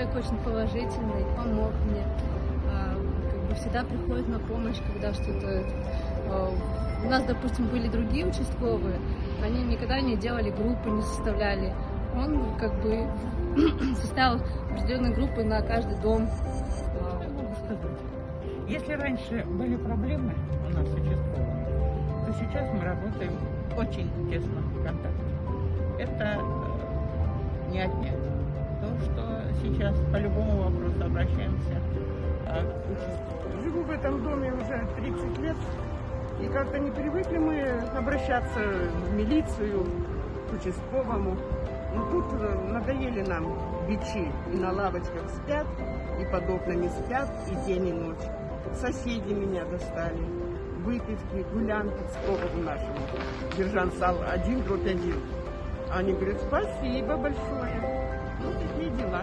человек очень положительный, помог мне, как бы всегда приходит на помощь, когда что-то... У нас, допустим, были другие участковые, они никогда не делали группы, не составляли. Он как бы составил определенные группы на каждый дом. Если раньше были проблемы у нас с участковыми, то сейчас мы работаем очень тесно в контакте. Это не отнять. То, что сейчас по любому вопросу обращаемся к участковым. Живу в этом доме уже 30 лет, и как-то не привыкли мы обращаться в милицию, к участковому. Но тут надоели нам бичи, и на лавочках спят, и под окнами спят, и день, и ночь. Соседи меня достали, выпивки, гулянки к Скову нашему, Держансал 1/1. Они говорят, спасибо большое. Ну, такие дела.